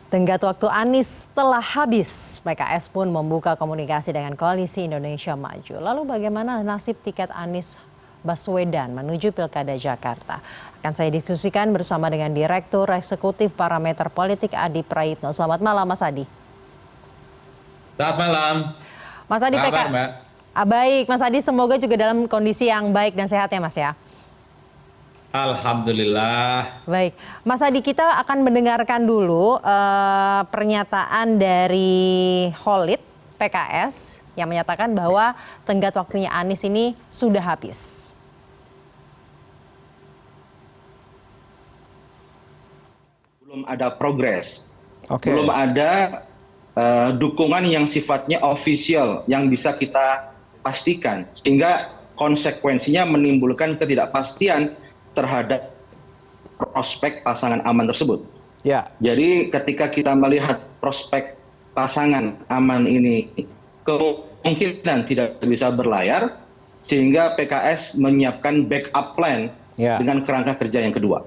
Tenggat waktu Anies telah habis, PKS pun membuka komunikasi dengan Koalisi Indonesia Maju. Lalu bagaimana nasib tiket Anies Baswedan menuju Pilkada Jakarta? Akan saya diskusikan bersama dengan Direktur Eksekutif Parameter Politik Adi Praitno. Selamat malam Mas Adi. Selamat malam. Mas Adi, Kabar, Mbak? Baik, Mas Adi, semoga juga dalam kondisi yang baik dan sehat ya Mas ya. Alhamdulillah. Baik, Mas Adi, kita akan mendengarkan dulu pernyataan dari Khalid PKS yang menyatakan bahwa tenggat waktunya Anies ini sudah habis. Belum ada progres, belum ada dukungan yang sifatnya ofisial yang bisa kita pastikan, sehingga konsekuensinya menimbulkan ketidakpastian terhadap prospek pasangan aman tersebut. Ya. Jadi ketika kita melihat prospek pasangan aman ini kemungkinan tidak bisa berlayar, sehingga PKS menyiapkan backup plan dengan kerangka kerja yang kedua.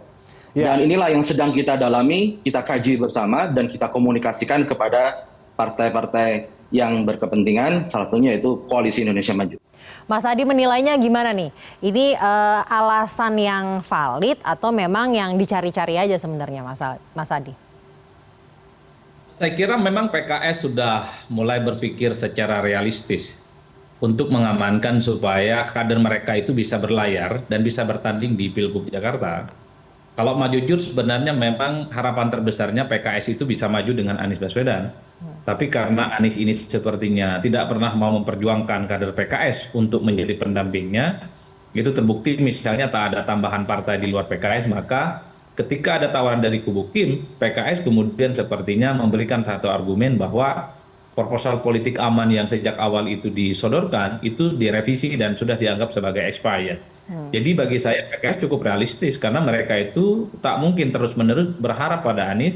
Dan inilah yang sedang kita dalami, kita kaji bersama, dan kita komunikasikan kepada partai-partai yang berkepentingan, salah satunya itu Koalisi Indonesia Maju. Mas Adi menilainya gimana nih? Ini alasan yang valid atau memang yang dicari-cari aja sebenarnya Mas Adi? Saya kira memang PKS sudah mulai berpikir secara realistis untuk mengamankan supaya kader mereka itu bisa berlayar dan bisa bertanding di Pilgub Jakarta. Kalau mau jujur sebenarnya memang harapan terbesarnya PKS itu bisa maju dengan Anies Baswedan. Tapi karena Anies ini sepertinya tidak pernah mau memperjuangkan kader PKS untuk menjadi pendampingnya, itu terbukti misalnya tak ada tambahan partai di luar PKS, maka ketika ada tawaran dari kubu Kim, PKS kemudian sepertinya memberikan satu argumen bahwa proposal politik aman yang sejak awal itu disodorkan, itu direvisi dan sudah dianggap sebagai expired. Jadi bagi saya PKS cukup realistis karena mereka itu tak mungkin terus-menerus berharap pada Anies,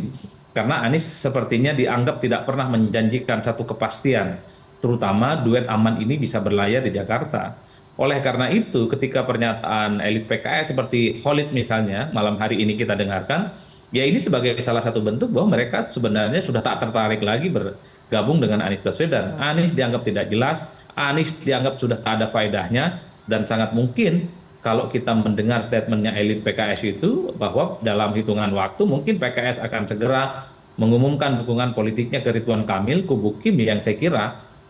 karena Anies sepertinya dianggap tidak pernah menjanjikan satu kepastian, terutama duet aman ini bisa berlayar di Jakarta. Oleh karena itu, ketika pernyataan elit PKS seperti Khalid misalnya, malam hari ini kita dengarkan, ya ini sebagai salah satu bentuk bahwa mereka sebenarnya sudah tak tertarik lagi bergabung dengan Anies Baswedan. Anies dianggap tidak jelas, Anies dianggap sudah tak ada faedahnya, dan sangat mungkin kalau kita mendengar statementnya elit PKS itu bahwa dalam hitungan waktu mungkin PKS akan segera mengumumkan dukungan politiknya ke Ridwan Kamil, kubu Kim, yang saya kira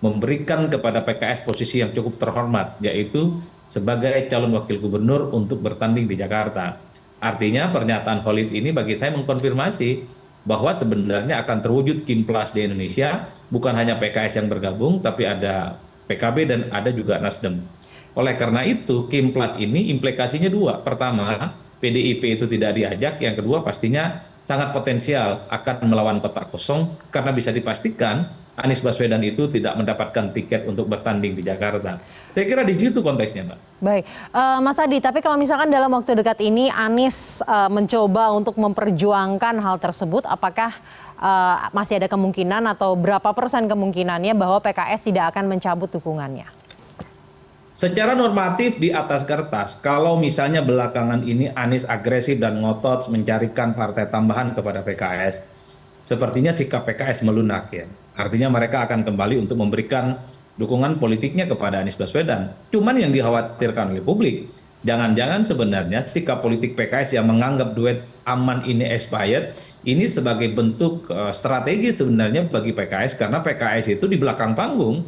memberikan kepada PKS posisi yang cukup terhormat, yaitu sebagai calon wakil gubernur untuk bertanding di Jakarta. Artinya pernyataan Khalid ini bagi saya mengkonfirmasi bahwa sebenarnya akan terwujud Kim Plus di Indonesia, bukan hanya PKS yang bergabung, tapi ada PKB dan ada juga Nasdem. Oleh karena itu, Kim Plus ini implikasinya dua. Pertama, PDIP itu tidak diajak. Yang kedua, pastinya sangat potensial akan melawan kotak kosong karena bisa dipastikan Anies Baswedan itu tidak mendapatkan tiket untuk bertanding di Jakarta. Saya kira di situ konteksnya, Mbak. Baik, Mas Adi, tapi kalau misalkan dalam waktu dekat ini Anies mencoba untuk memperjuangkan hal tersebut, apakah masih ada kemungkinan atau berapa persen kemungkinannya bahwa PKS tidak akan mencabut dukungannya? Secara normatif di atas kertas, kalau misalnya belakangan ini Anies agresif dan ngotot mencarikan partai tambahan kepada PKS, sepertinya sikap PKS melunak ya. Artinya mereka akan kembali untuk memberikan dukungan politiknya kepada Anies Baswedan. Cuman yang dikhawatirkan oleh publik, jangan-jangan sebenarnya sikap politik PKS yang menganggap duet aman ini expired, ini sebagai bentuk strategi sebenarnya bagi PKS, karena PKS itu di belakang panggung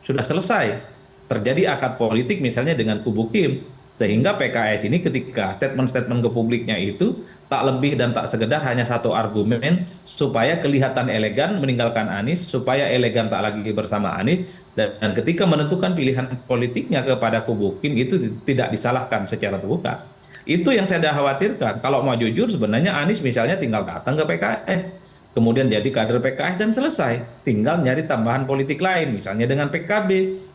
sudah selesai terjadi akad politik misalnya dengan kubu Kim, sehingga PKS ini ketika statement-statement ke publiknya itu tak lebih dan tak sekedar hanya satu argumen supaya kelihatan elegan meninggalkan Anies, supaya elegan tak lagi bersama Anies, dan ketika menentukan pilihan politiknya kepada kubu Kim itu tidak disalahkan secara terbuka. Itu yang saya khawatirkan. Kalau mau jujur sebenarnya Anies misalnya tinggal datang ke PKS, kemudian jadi kader PKS dan selesai. Tinggal nyari tambahan politik lain, misalnya dengan PKB,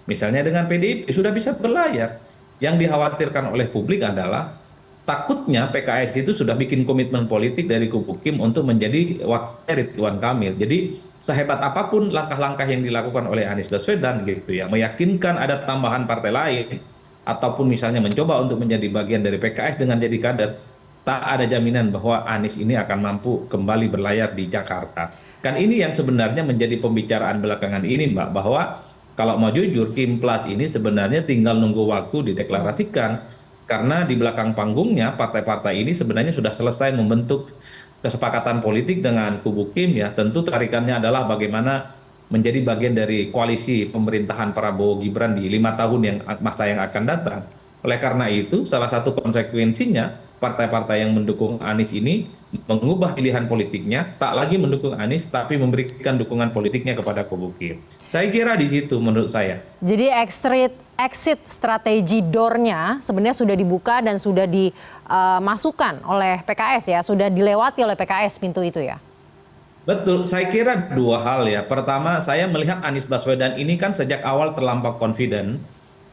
misalnya dengan PDIP, sudah bisa berlayar. Yang dikhawatirkan oleh publik adalah takutnya PKS itu sudah bikin komitmen politik dari kubu Kim untuk menjadi wakil Ridwan Kamil. Jadi sehebat apapun langkah-langkah yang dilakukan oleh Anies Baswedan gitu ya, meyakinkan ada tambahan partai lain, ataupun misalnya mencoba untuk menjadi bagian dari PKS dengan jadi kader, tak ada jaminan bahwa Anies ini akan mampu kembali berlayar di Jakarta. Kan ini yang sebenarnya menjadi pembicaraan belakangan ini, Mbak, bahwa kalau mau jujur, Kim Plus ini sebenarnya tinggal nunggu waktu dideklarasikan. Karena di belakang panggungnya, partai-partai ini sebenarnya sudah selesai membentuk kesepakatan politik dengan kubu Kim ya. Tentu tarikannya adalah bagaimana menjadi bagian dari koalisi pemerintahan Prabowo Gibran di 5 tahun yang masa yang akan datang. Oleh karena itu, salah satu konsekuensinya partai-partai yang mendukung Anies ini mengubah pilihan politiknya, tak lagi mendukung Anies, tapi memberikan dukungan politiknya kepada kubu Kim. Saya kira di situ menurut saya. Jadi exit strategi door-nya sebenarnya sudah dibuka dan sudah dimasukkan oleh PKS ya, sudah dilewati oleh PKS pintu itu ya. Betul, saya kira dua hal ya. Pertama, saya melihat Anies Baswedan ini kan sejak awal terlampau confident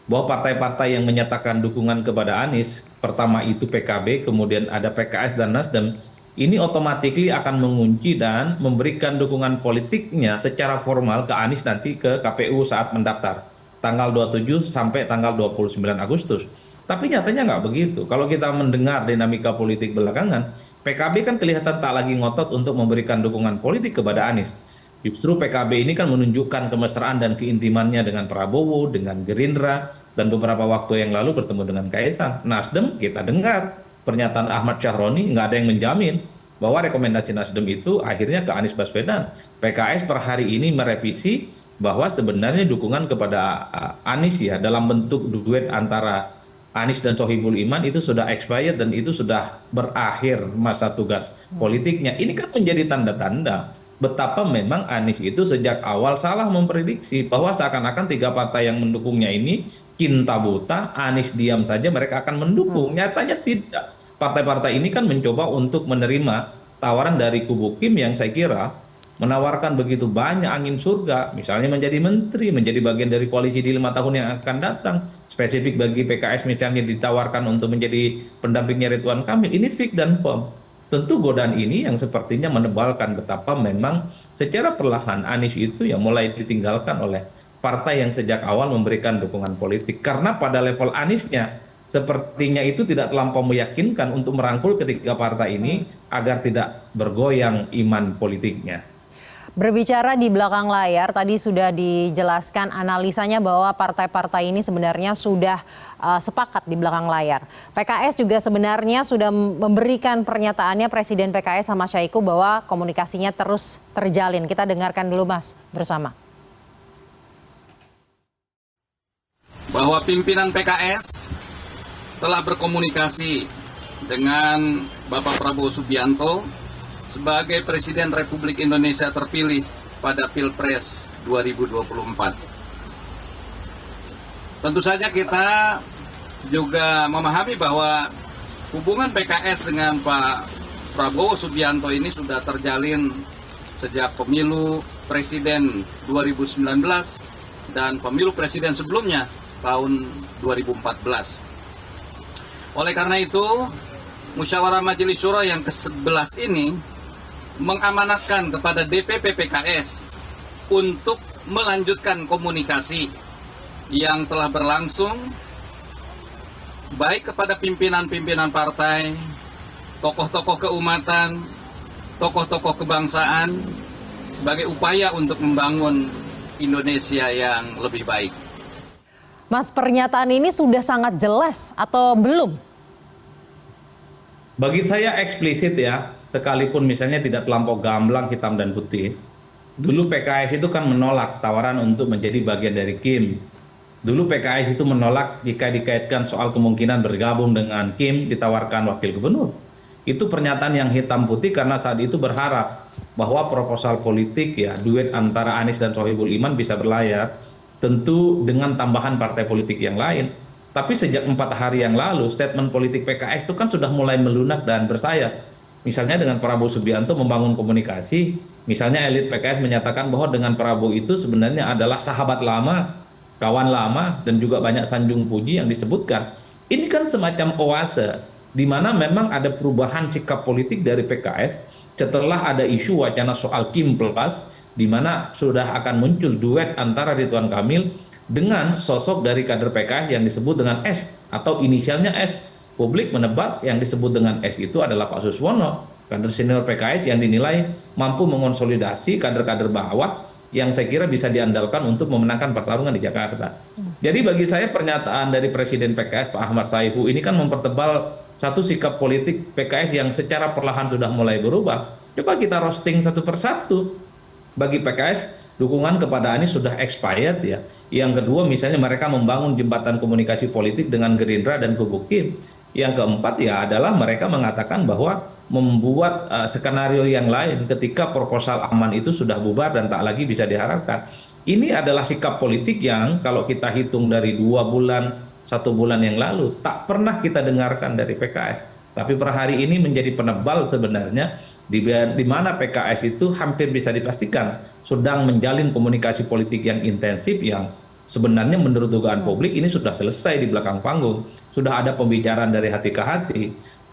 bahwa partai-partai yang menyatakan dukungan kepada Anies, pertama itu PKB, kemudian ada PKS dan Nasdem, ini otomatis akan mengunci dan memberikan dukungan politiknya secara formal ke Anies nanti ke KPU saat mendaftar, tanggal 27 sampai tanggal 29 Agustus. Tapi nyatanya nggak begitu. Kalau kita mendengar dinamika politik belakangan, PKB kan kelihatan tak lagi ngotot untuk memberikan dukungan politik kepada Anies. Justru PKB ini kan menunjukkan kemesraan dan keintimannya dengan Prabowo, dengan Gerindra, dan beberapa waktu yang lalu bertemu dengan Kaisang. Nasdem kita dengar pernyataan Ahmad Syahroni nggak ada yang menjamin bahwa rekomendasi Nasdem itu akhirnya ke Anies Baswedan. PKS per hari ini merevisi bahwa sebenarnya dukungan kepada Anies ya dalam bentuk duet antara Anies dan Sohibul Iman itu sudah expired dan itu sudah berakhir masa tugas politiknya. Ini kan menjadi tanda-tanda betapa memang Anies itu sejak awal salah memprediksi bahwa seakan-akan tiga partai yang mendukungnya ini cinta buta, Anies diam saja mereka akan mendukung. Nyatanya tidak. Partai-partai ini kan mencoba untuk menerima tawaran dari kubu Kim yang saya kira menawarkan begitu banyak angin surga, misalnya menjadi menteri, menjadi bagian dari koalisi di 5 tahun yang akan datang. Spesifik bagi PKS misalnya ditawarkan untuk menjadi pendampingnya Ridwan Kamil, ini fix dan firm. Tentu godaan ini yang sepertinya menebalkan betapa memang secara perlahan Anies itu yang mulai ditinggalkan oleh partai yang sejak awal memberikan dukungan politik. Karena pada level Aniesnya sepertinya itu tidak terlampau meyakinkan untuk merangkul ketiga partai ini agar tidak bergoyang iman politiknya. Berbicara di belakang layar, tadi sudah dijelaskan analisanya bahwa partai-partai ini sebenarnya sudah sepakat di belakang layar. PKS juga sebenarnya sudah memberikan pernyataannya Presiden PKS Ahmad Syahiku bahwa komunikasinya terus terjalin. Kita dengarkan dulu Mas bersama. Bahwa pimpinan PKS telah berkomunikasi dengan Bapak Prabowo Subianto sebagai Presiden Republik Indonesia terpilih pada Pilpres 2024. Tentu saja kita juga memahami bahwa hubungan PKS dengan Pak Prabowo Subianto ini sudah terjalin sejak pemilu Presiden 2019 dan pemilu Presiden sebelumnya tahun 2014. Oleh karena itu, Musyawarah Majelis Syuro yang ke-11 ini mengamanatkan kepada DPP PKS untuk melanjutkan komunikasi yang telah berlangsung baik kepada pimpinan-pimpinan partai, tokoh-tokoh keumatan, tokoh-tokoh kebangsaan sebagai upaya untuk membangun Indonesia yang lebih baik. Mas, pernyataan ini sudah sangat jelas atau belum? Bagi saya eksplisit ya, sekalipun misalnya tidak terlampau gamblang hitam dan putih. Dulu PKS itu kan menolak tawaran untuk menjadi bagian dari Kim. Dulu PKS itu menolak jika dikaitkan soal kemungkinan bergabung dengan Kim ditawarkan wakil gubernur. Itu pernyataan yang hitam putih karena saat itu berharap bahwa proposal politik ya duet antara Anies dan Sohibul Iman bisa berlayar, tentu dengan tambahan partai politik yang lain. Tapi sejak 4 hari yang lalu statement politik PKS itu kan sudah mulai melunak dan bersayap. Misalnya dengan Prabowo Subianto membangun komunikasi, misalnya elit PKS menyatakan bahwa dengan Prabowo itu sebenarnya adalah sahabat lama, kawan lama, dan juga banyak sanjung puji yang disebutkan. Ini kan semacam oase, di mana memang ada perubahan sikap politik dari PKS setelah ada isu wacana soal Kim Plus, di mana sudah akan muncul duet antara Ridwan Kamil dengan sosok dari kader PKS yang disebut dengan S atau inisialnya S. Publik menebak yang disebut dengan S itu adalah Pak Suswono. kader senior PKS yang dinilai mampu mengonsolidasi kader-kader bawah yang saya kira bisa diandalkan untuk memenangkan pertarungan di Jakarta. Jadi bagi saya pernyataan dari Presiden PKS Pak Ahmad Saihu ini kan mempertebal satu sikap politik PKS yang secara perlahan sudah mulai berubah. Coba kita roasting satu persatu. Bagi PKS, dukungan kepada Anies sudah expired ya. Yang kedua misalnya mereka membangun jembatan komunikasi politik dengan Gerindra dan Kubu Kim. Yang keempat ya adalah mereka mengatakan bahwa membuat skenario yang lain ketika proposal aman itu sudah bubar dan tak lagi bisa diharapkan. Ini adalah sikap politik yang kalau kita hitung dari 2 bulan, 1 bulan yang lalu tak pernah kita dengarkan dari PKS. Tapi per hari ini menjadi penebal sebenarnya di mana PKS itu hampir bisa dipastikan sedang menjalin komunikasi politik yang intensif yang sebenarnya menurut dugaan publik ini sudah selesai di belakang panggung. Sudah ada pembicaraan dari hati ke hati.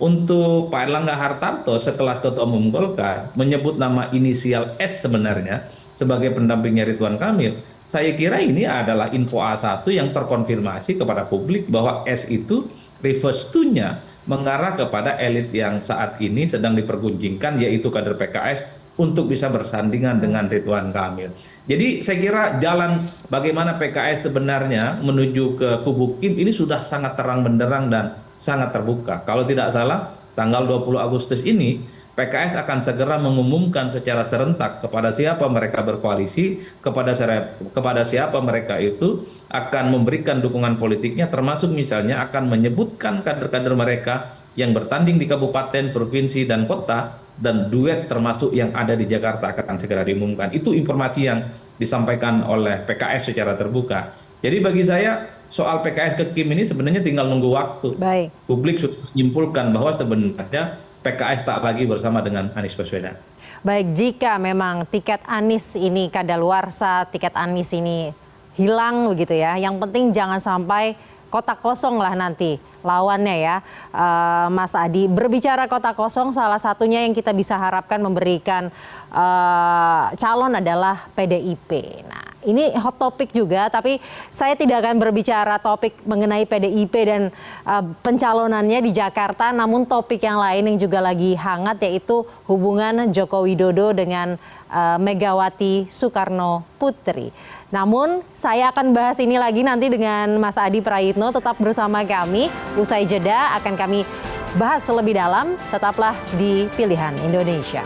Untuk Pak Erlangga Hartarto sekelas Ketua Umum Golkar menyebut nama inisial S sebenarnya sebagai pendampingnya Ridwan Kamil. Saya kira ini adalah info A1 yang terkonfirmasi kepada publik bahwa S itu reverse to-nya mengarah kepada elit yang saat ini sedang dipergunjingkan yaitu kader PKS untuk bisa bersandingan dengan Ridwan Kamil. Jadi saya kira jalan bagaimana PKS sebenarnya menuju ke Kubu Kim ini sudah sangat terang benderang dan sangat terbuka. Kalau tidak salah tanggal 20 Agustus ini PKS akan segera mengumumkan secara serentak kepada siapa mereka berkoalisi, kepada siapa mereka itu akan memberikan dukungan politiknya, termasuk misalnya akan menyebutkan kader-kader mereka yang bertanding di kabupaten, provinsi, dan kota, dan duet termasuk yang ada di Jakarta akan segera diumumkan. Itu informasi yang disampaikan oleh PKS secara terbuka. Jadi bagi saya soal PKS ke Kim ini sebenarnya tinggal nunggu waktu. Baik. Publik sudah menyimpulkan bahwa sebenarnya PKS tak lagi bersama dengan Anies Baswedan. Baik, jika memang tiket Anies ini kadaluarsa, tiket Anies ini hilang begitu ya. Yang penting jangan sampai kotak kosong lah nanti lawannya ya, Mas Adi. Berbicara kotak kosong, salah satunya yang kita bisa harapkan memberikan calon adalah PDIP. Nah, ini hot topic juga, tapi saya tidak akan berbicara topik mengenai PDIP dan pencalonannya di Jakarta, namun topik yang lain yang juga lagi hangat yaitu hubungan Joko Widodo dengan Megawati Soekarno Putri. Namun saya akan bahas ini lagi nanti dengan Mas Adi Prayitno, tetap bersama kami. Usai jeda akan kami bahas lebih dalam, tetaplah di Pilihan Indonesia.